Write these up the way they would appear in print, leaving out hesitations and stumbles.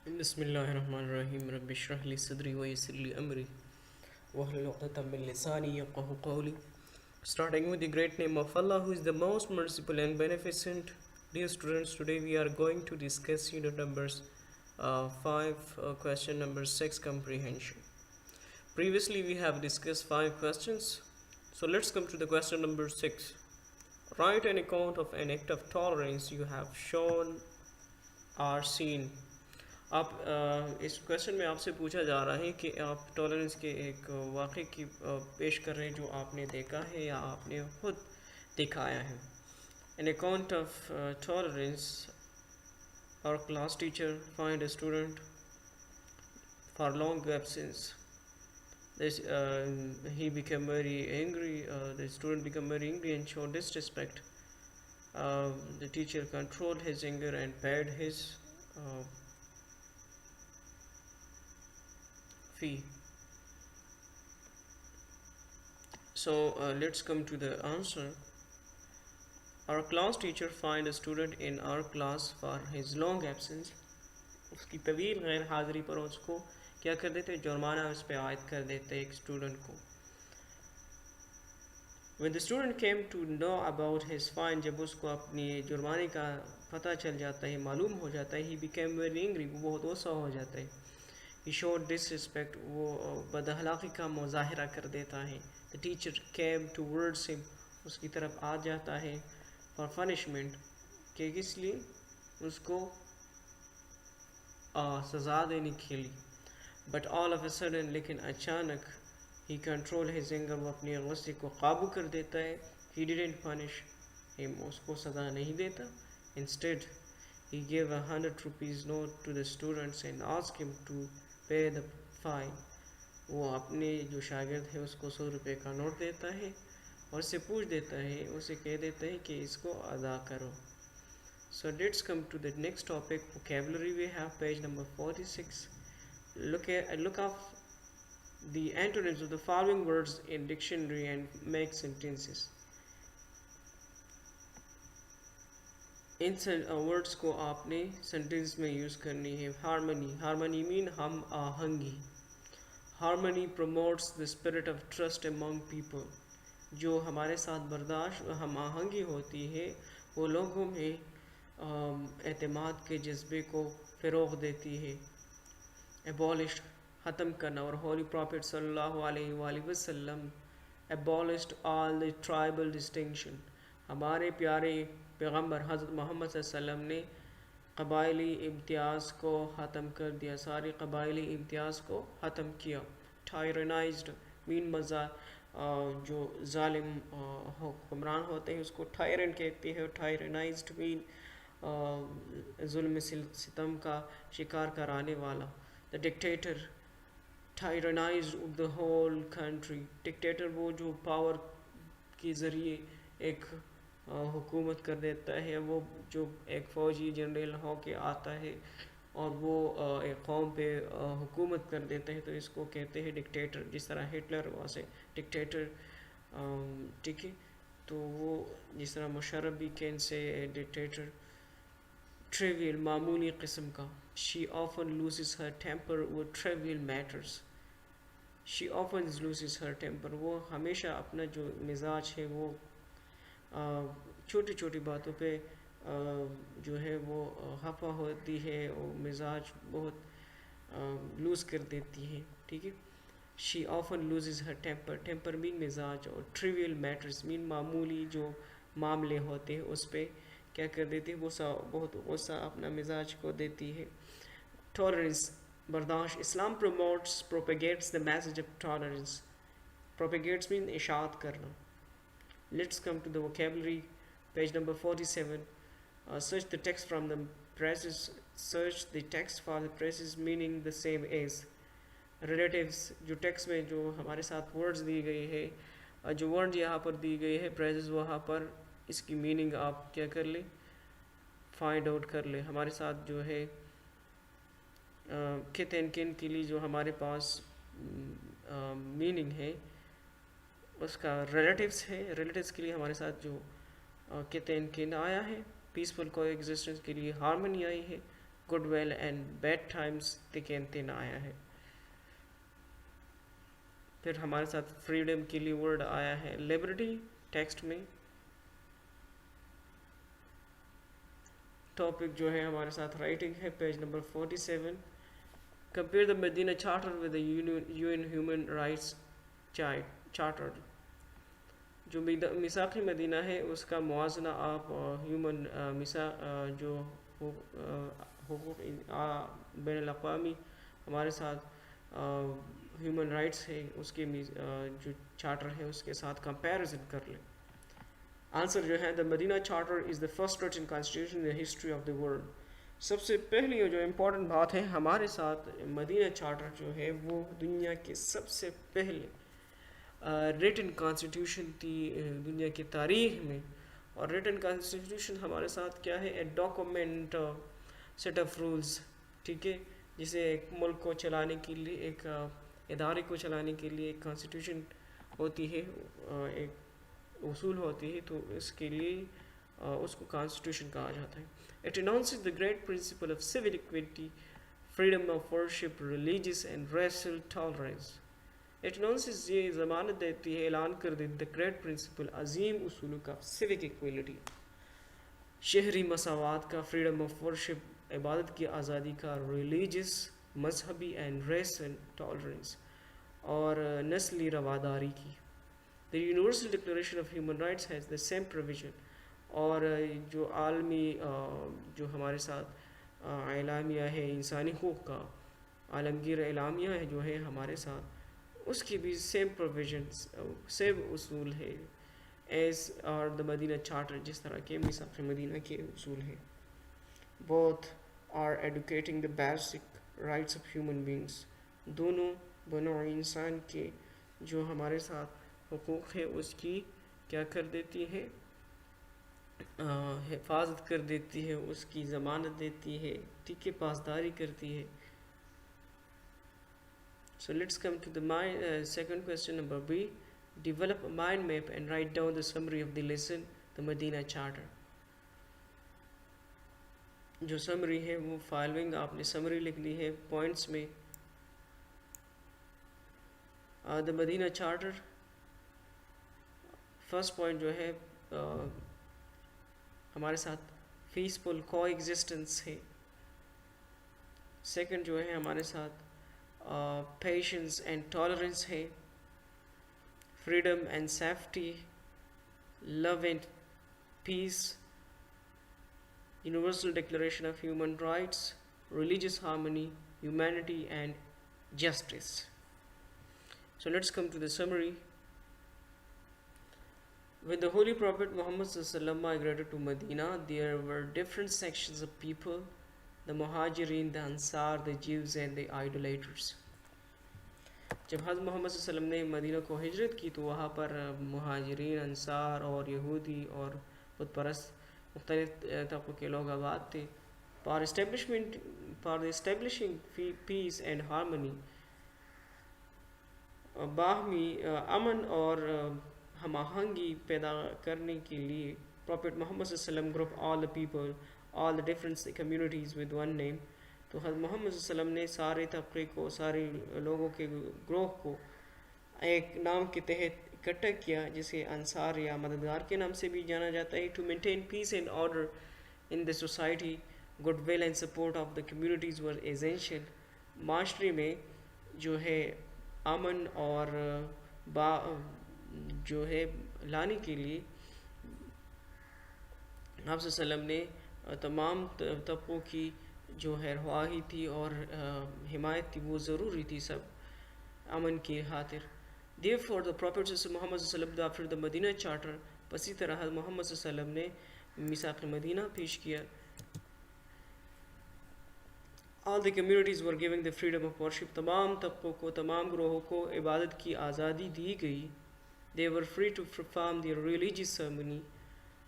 بسم الله الرحمن الرحيم رب اشرح لي صدري ويسر لي أمري واحلل عقدة من لساني يفقهوا قولي. Starting with the great name of Allah, who is the most merciful and beneficent. Dear students, today we are going to discuss unit numbers 5, question number 6, comprehension. Previously we have discussed 5 questions, so let's come to the question number 6. Write an account of an act of tolerance you have shown or seen. آپ اس question میں آپ سے پوچھا جا رہا ہے کہ آپ ٹالرنس کے ایک واقعے کی پیش کر رہے ہیں جو آپ نے دیکھا ہے یا آپ نے خود دکھایا ہے. An account of tolerance. Our class teacher find a student for long absence. He became very angry. The student became very angry and showed disrespect. The teacher controlled his anger and paid his fee. So let's come to the answer. Our class teacher find a student in our class for his long absence. اس کی طویل غیر حاضری پر اس کو کیا کر دیتے, جرمانہ اس پہ عائد کر دیتے ایک اسٹوڈنٹ کو. When the student came to know about his fine, جب اس کو اپنی جرمانے کا پتہ چل جاتا ہے, معلوم ہو جاتا ہے, he became very angry, وہ بہت غصہ ہو جاتا ہے. He showed disrespect, وہ بد اخلاقی کا مظاہرہ کر دیتا ہے. The teacher came towards him, اس کی طرف آ جاتا ہے for punishment, کہ کس لیے, اس کو سزا دینے کے لیے. But all of a sudden, لیکن اچانک, he controlled his anger, وہ اپنے غصے کو قابو کر دیتا ہے. He didn't punish him, اس کو سزا نہیں دیتا. Instead, he gave 100 rupees note to the students and asked him to pay the fine. وہ اپنے جو شاگرد ہے اس کو 100 روپے کا نوٹ دیتا ہے اور اسے پوچھ دیتا ہے, اسے کہہ دیتا ہے کہ اس کو ادا کرو. So let's come to the next topic, vocabulary. We have page number 46. Look up the antonyms of the following words in dictionary and make sentences. In words کو آپ نے سینٹینس میں یوز کرنی ہے. ہارمنی مین ہم آہنگی. Harmony promotes the spirit of trust among people. جو ہمارے ساتھ برداشت ہم آہنگی ہوتی ہے وہ لوگوں میں اعتماد کے جذبے کو فروغ دیتی ہے. abolished ختم کرنا, اور holy prophet صلی اللہ علیہ وآلہ وسلم abolished all the tribal distinction. ہمارے پیارے پیغمبر حضرت محمد صلی اللہ علیہ وسلم نے قبائلی امتیاز کو ختم کر دیا, سارے قبائلی امتیاز کو ختم کیا. tyrannized مین جو ظالم حکمران ہوتے ہیں اس کو tyrant کہتے ہیں. tyrannized مین ظلم ستم کا شکار کرانے والا. the dictator tyrannized the whole country. dictator وہ جو پاور کے ذریعے ایک حکومت کر دیتا ہے, وہ جو ایک فوجی جنرل ہو کے آتا ہے اور وہ ایک قوم پہ حکومت کر دیتا ہے, تو اس کو کہتے ہیں ڈکٹیٹر. جس طرح ہٹلر واسے ڈکٹیٹر, ٹھیک ہے, تو وہ جس طرح مشرف بھی کین سے ڈکٹیٹر. trivial معمولی قسم کا. she often loses her temper with trivial matters. she often loses her temper, وہ ہمیشہ اپنا جو مزاج ہے وہ چھوٹی چھوٹی باتوں پہ جو ہے وہ خفا ہوتی ہے, اور مزاج بہت لوز کر دیتی ہے, ٹھیک ہے. she often loses her temper. temper مین مزاج, اور trivial matters مین معمولی جو معاملے ہوتے ہیں اس پہ کیا کر دیتی ہے, بہت غصہ اپنا مزاج کو دیتی ہے. tolerance برداشت. اسلام propagates the message of tolerance. propagates مین اشاعت کرنا. Let's come to the vocabulary, page number 47. Search the text from the phrases. Search the text for the phrases meaning the same as. relatives جو text میں جو ہمارے ساتھ words the گئی ہے, جو ورڈ یہاں پر دی گئی ہے, phrases وہاں پر اس کی میننگ آپ کیا کر لیں, فائنڈ آؤٹ کر لیں. ہمارے ساتھ جو ہے کت اینڈ کن کے لیے جو ہمارے پاس میننگ ہے اس کا ریلیٹیوز ہے. ریلیٹیوز کے لیے ہمارے ساتھ جو کت اینڈ کن آیا ہے. پیسفل کو ایگزسٹنس کے لیے ہارمنی آئی ہے. Good well and bad times تکینتے نہ آیا ہے. پھر ہمارے ساتھ فریڈم کے لیے ورڈ آیا ہے لبرٹی ٹیکسٹ میں. ٹاپک جو ہے ہمارے ساتھ رائٹنگ ہے page number 47. Compare the Medina charter with the UN human rights charter. جو میثاق مدینہ ہے اس کا موازنہ آپ ہیومن جو حقوق بین الاقوامی ہمارے ساتھ ہیومن رائٹس ہے اس کے جو چارٹر ہے اس کے ساتھ کمپیریزن کر لیں. آنسر جو ہے the Medina charter is the first written constitution in the history of the world. سب سے پہلی جو امپورٹنٹ بات ہے ہمارے ساتھ مدینہ چارٹر جو ہے وہ دنیا کے سب سے پہلے ریٹن کانسٹیٹیوشن تھی دنیا کی تاریخ میں. اور ریٹن کانسٹیٹیوشن ہمارے ساتھ کیا ہے a document set of rules. ٹھیک ہے, جسے ایک ملک کو چلانے کے لیے ایک ادارے کو چلانے کے لیے ایک کانسٹیٹیوشن ہوتی ہے, ایک اصول ہوتی ہے, تو اس کے لیے اس کو کانسٹیٹیوشن کہا جاتا ہے. It announces the great principle of civil equality, freedom of worship, religious and racial tolerance. It announces یہ ضمانت دیتی ہے, اعلان کر دیتی the great principle عظیم اصولوں کا civic equality, شہری مساوات کا, freedom of worship عبادت کی آزادی کا, religious مذہبی and racial tolerance اور نسلی رواداری کی. The Universal Declaration of Human Rights has the same provision. اور جو عالمی جو ہمارے ساتھ اعلامیہ ہے انسانی حقوق کا, عالمگیر اعلامیہ ہے جو ہے ہمارے ساتھ, اس کی بھی سیم پروویژنس سیم اصول ہے ایز اور دا مدینہ چارٹر, جس طرح کے میثاق مدینہ کے اصول ہیں. Both are advocating the basic rights of human beings. دونوں بنوع انسان کے جو ہمارے ساتھ حقوق ہے اس کی کیا کر دیتی ہے, حفاظت کر دیتی ہے, اس کی ضمانت دیتی ہے, ٹھیک ہے, پاسداری کرتی ہے. So let's come to the second question, number B. Develop a mind map and write down the summary of the lesson, the Medina Charter. جو سمری ہے وہ فالوئنگ آپ نے سمری لکھ لی ہے پوائنٹس میں. دا مدینہ چارٹر فرسٹ پوائنٹ جو ہے ہمارے ساتھ پیسفل کو ایگزسٹنس ہے. سیکنڈ جو ہے ہمارے ساتھ پیشنس اینڈ ٹالرنس ہے. Freedom and safety, love and peace, universal declaration of human rights, religious harmony, humanity and justice. So let's come to the summary. When the Holy Prophet Muhammad ﷺ migrated to Medina, there were different sections of people: the Muhajirin, the Ansar, the Jews and the idolaters. جب حضرت محمد صلی اللہ علیہ وسلم نے مدینہ کو ہجرت کی تو وہاں پر مہاجرین, انصار اور یہودی اور بت پرست مختلف طبقوں کے لوگ آباد تھے. For establishing peace and harmony, باہمی امن اور ہم آہنگی پیدا کرنے کے لیے پروفیٹ محمد صلی اللہ علیہ وسلم group all the people, all the different communities with one name. تو حضرت محمد صلی اللہ علیہ وسلم نے سارے طبقے کو, سارے لوگوں کے گروہ کو ایک نام کے تحت اکٹھا کیا جسے انصار یا مددگار کے نام سے بھی جانا جاتا ہے. To maintain peace and order in the society, goodwill and support of the communities were essential. معاشرے میں جو ہے امن اور جو ہے لانے کے لیے آپ صلی اللہ علیہ وسلم نے تمام طبقوں کی جو ہے رہوائی تھی اور حمایت تھی وہ ضروری تھی سب امن کی خاطر. Therefore the Prophet Muhammad صلی اللہ علیہ وسلم after the Medina Charter, اسی طرح حضرت محمد صلی اللہ علیہ وسلم نے میثاق مدینہ پیش کیا. All the communities were given the freedom of worship. تمام طبقوں کو, تمام گروہوں کو عبادت کی آزادی دی گئی. They were free to perform their religious ceremony.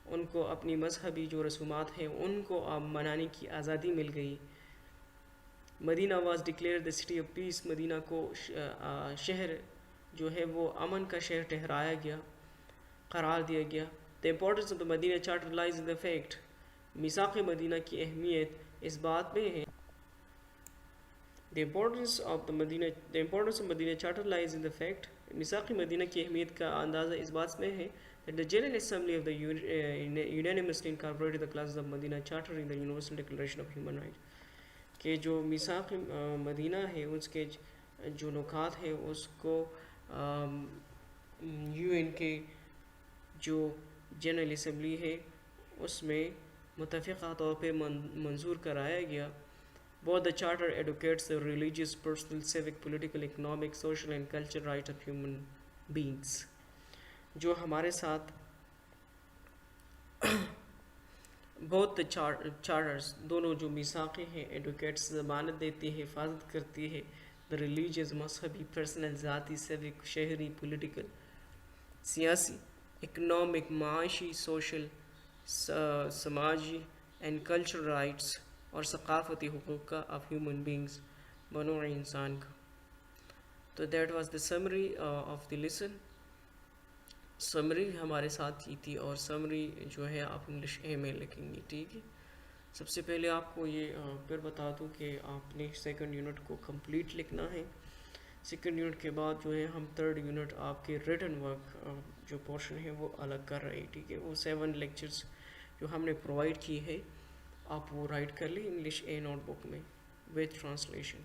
ان کو اپنی مذہبی جو رسومات ہیں ان کو منانے کی آزادی مل گئی. مدینہ was declared the city of peace. مدینہ کو شہر جو ہے وہ امن کا شہر ٹھہرایا گیا, قرار دیا گیا. The importance of the Medina Charter lies in the fact, میثاق مدینہ کی اہمیت اس بات میں ہے the importance of Medina Charter lies in the fact میثاق مدینہ کی اہمیت کا اندازہ اس بات میں ہے that the General Assembly of the unanimously incorporated the clauses of Medina Charter in the Universal Declaration of Human Rights کہ جو میثاق مدینہ ہے اس کے جو نکات ہے اس کو یو این کے جو جنرل اسمبلی ہے اس میں متفقہ طور پہ منظور کرایا گیا. Both the charter advocates the religious, personal, civic, political, economic, social and cultural rights of human beings. جو ہمارے ساتھ both the charters دونوں جو میثاقیں ہیں ایڈوکیٹس ضمانت دیتی ہے حفاظت کرتی ہے the religious مذہبی personal ذاتی civic شہری political سیاسی economic معاشی social سماجی and cultural rights اور ثقافتی حقوق کا of human beings بنوع انسان کا. تو that was the summary of the lesson. Summary ہمارے ساتھ کی تھی اور سمری جو ہے آپ انگلش اے میں لکھیں گی. ٹھیک ہے. سب سے پہلے آپ کو یہ پھر بتا دوں کہ آپ نے سیکنڈ یونٹ کو کمپلیٹ لکھنا ہے. سیکنڈ یونٹ کے بعد جو ہے ہم تھرڈ یونٹ آپ کے ریٹن ورک جو پورشن ہے وہ الگ کر رہے ہیں. ٹھیک ہے. وہ 7 لیکچرز جو ہم نے پرووائڈ کی ہے آپ وہ رائٹ کر لیں انگلش اے نوٹ بک میں وتھ ٹرانسلیشن.